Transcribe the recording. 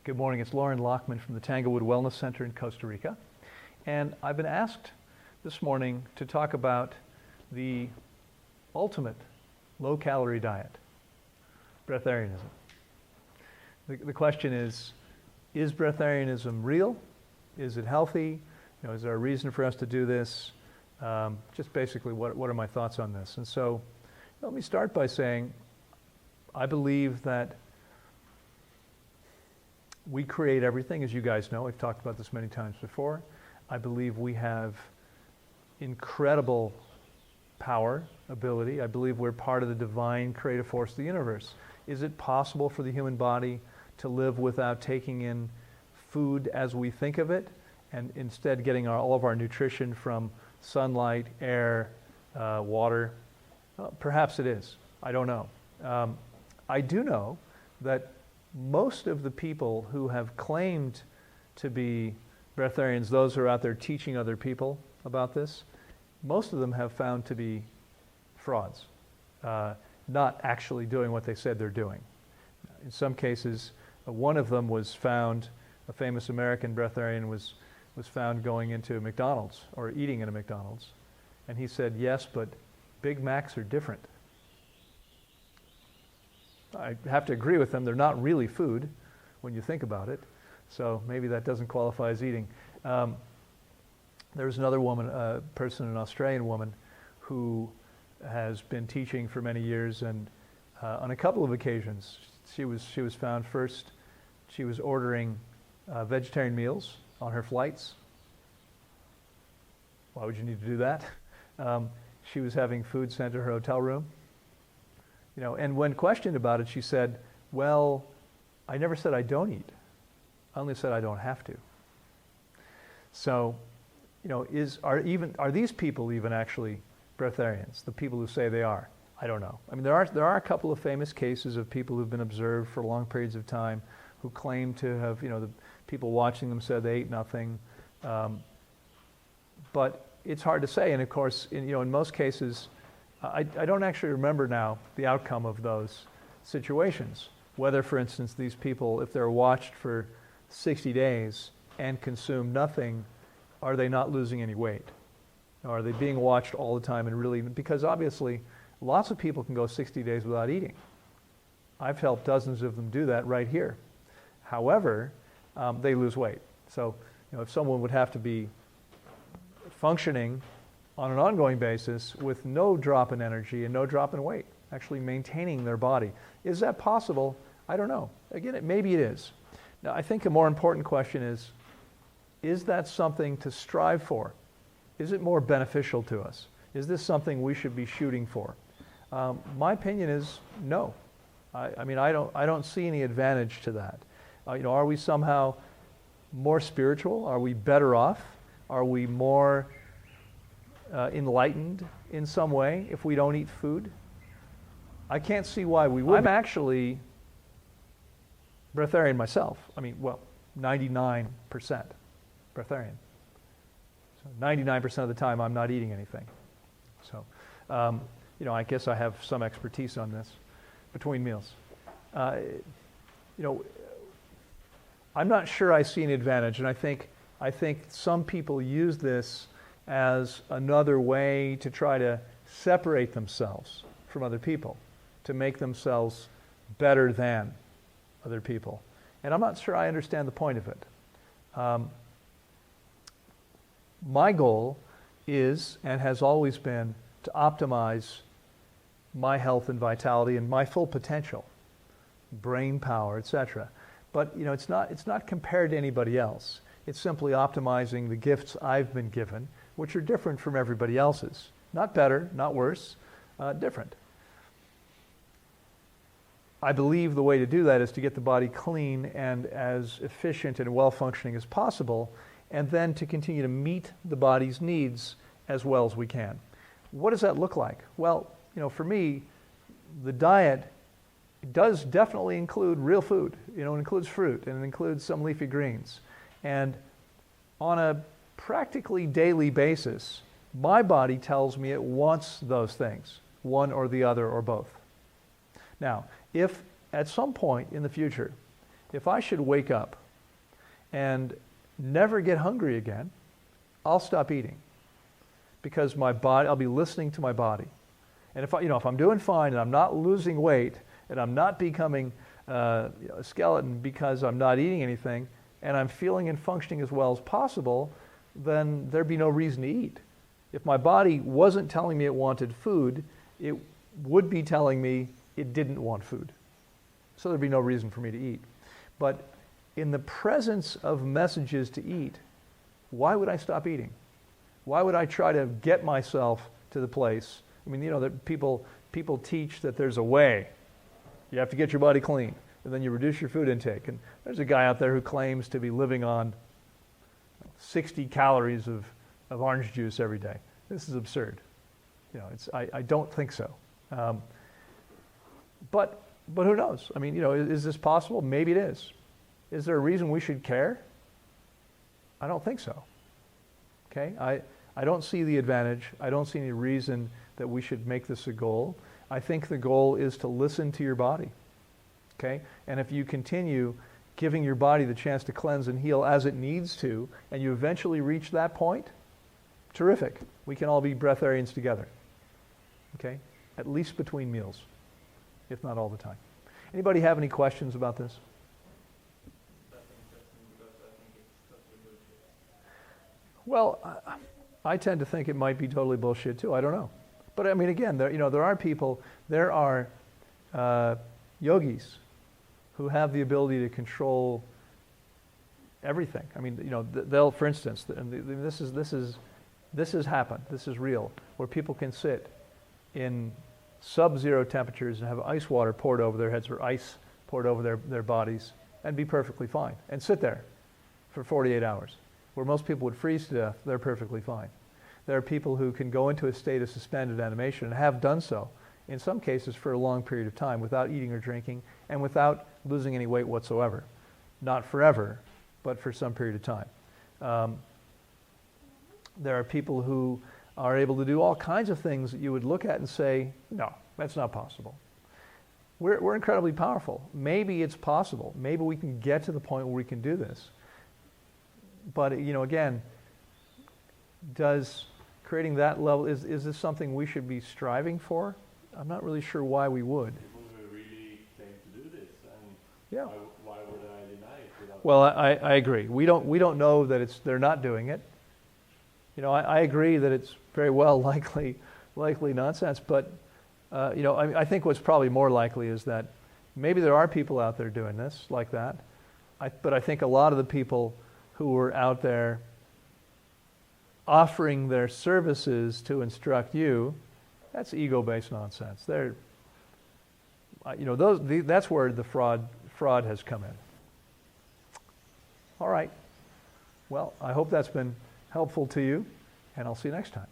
Good morning, it's Loren Lockman from the Tanglewood Wellness Center in Costa Rica. And I've been asked this morning to talk about the ultimate low-calorie diet, breatharianism. The question is breatharianism real? Is it healthy? Is there a reason for us to do this? Just basically, what are my thoughts on this? And so let me start by saying I believe that we create everything, as you guys know. We've talked about this many times before. I believe we have incredible power, ability. I believe we're part of the divine creative force of the universe. Is it possible for the human body to live without taking in food as we think of it, and instead getting all of our nutrition from sunlight, air, water? Perhaps it is. I don't know. I do know that most of the people who have claimed to be breatharians, those who are out there teaching other people about this, most of them have found to be frauds, not actually doing what they said they're doing. In some cases, one of them was found, a famous American breatharian was found going into a McDonald's or eating at a McDonald's, and he said, yes, but Big Macs are different. I have to agree with them. They're not really food when you think about it. So maybe that doesn't qualify as eating. There's another woman, a person, an Australian woman, who has been teaching for many years, and on a couple of occasions, she was found first. She was ordering vegetarian meals on her flights. Why would you need to do that? She was having food sent to her hotel room. And when questioned about it, she said, well, I never said I don't eat. I only said I don't have to. So, are these people even actually breatharians, the people who say they are? I don't know. I mean, there are a couple of famous cases of people who've been observed for long periods of time who claim to have, the people watching them said they ate nothing. But it's hard to say. And of course, in most cases, I don't actually remember now the outcome of those situations. Whether, for instance, these people, if they're watched for 60 days and consume nothing, are they not losing any weight? Are they being watched all the time and really, because obviously lots of people can go 60 days without eating. I've helped dozens of them do that right here. However, they lose weight. So, if someone would have to be functioning on an ongoing basis with no drop in energy and no drop in weight, actually maintaining their body. Is that possible? I don't know. Again, maybe it is. Now, I think a more important question is that something to strive for? Is it more beneficial to us? Is this something we should be shooting for? My opinion is no. I don't see any advantage to that. Are we somehow more spiritual? Are we better off? Are we more enlightened in some way if we don't eat food? I can't see why we would. I'm actually breatharian myself. 99% breatharian. So 99% of the time I'm not eating anything. So, I guess I have some expertise on this between meals. I'm not sure I see an advantage, and I think some people use this as another way to try to separate themselves from other people, to make themselves better than other people. And I'm not sure I understand the point of it. My goal is, and has always been, to optimize my health and vitality and my full potential, brain power, etc. But it's not compared to anybody else. It's simply optimizing the gifts I've been given, which are different from everybody else's. Not better, not worse, different. I believe the way to do that is to get the body clean and as efficient and well-functioning as possible, and then to continue to meet the body's needs as well as we can. What does that look like? Well, for me, the diet does definitely include real food. It includes fruit, and it includes some leafy greens. And on a practically daily basis, my body tells me it wants those things, one or the other or both. Now, if at some point in the future, If I should wake up and never get hungry again, I'll stop eating, because my body, I'll be listening to my body. And if I'm doing fine and I'm not losing weight and I'm not becoming a skeleton because I'm not eating anything, and I'm feeling and functioning as well as possible, then there'd be no reason to eat. If my body wasn't telling me it wanted food, it would be telling me it didn't want food. So there'd be no reason for me to eat. But in the presence of messages to eat, why would I stop eating? Why would I try to get myself to the place? I mean, that people teach that there's a way. You have to get your body clean, and then you reduce your food intake. And there's a guy out there who claims to be living on 60 calories of orange juice every day. This is absurd. I don't think so. But who knows? I mean, is this possible? Maybe it is. Is there a reason we should care? I don't think so. Okay? I don't see the advantage. I don't see any reason that we should make this a goal. I think the goal is to listen to your body. Okay? And if you continue giving your body the chance to cleanse and heal as it needs to, and you eventually reach that point, terrific. We can all be breatharians together. Okay? At least between meals, if not all the time. Anybody have any questions about this? Well, I tend to think it might be totally bullshit too. I don't know. But I mean, again, there are people, there are yogis who have the ability to control everything. I mean, they'll, for instance, and this has happened. This is real, where people can sit in sub-zero temperatures and have ice water poured over their heads or ice poured over their bodies and be perfectly fine, and sit there for 48 hours. Where most people would freeze to death, they're perfectly fine. There are people who can go into a state of suspended animation and have done so, in some cases for a long period of time, without eating or drinking and without losing any weight whatsoever. Not forever, but for some period of time. There are people who are able to do all kinds of things that you would look at and say, no, that's not possible. We're incredibly powerful. Maybe it's possible. Maybe we can get to the point where we can do this. But, again, does creating that level, is this something we should be striving for? I'm not really sure why we would. People who really claim to do this, and yeah. why would I deny it? Well, I agree. We don't know that they're not doing it. I agree that it's very well likely nonsense, but I think what's probably more likely is that maybe there are people out there doing this like that, but I think a lot of the people who are out there offering their services to instruct you, that's ego-based nonsense. That's where the fraud has come in. All right. Well, I hope that's been helpful to you, and I'll see you next time.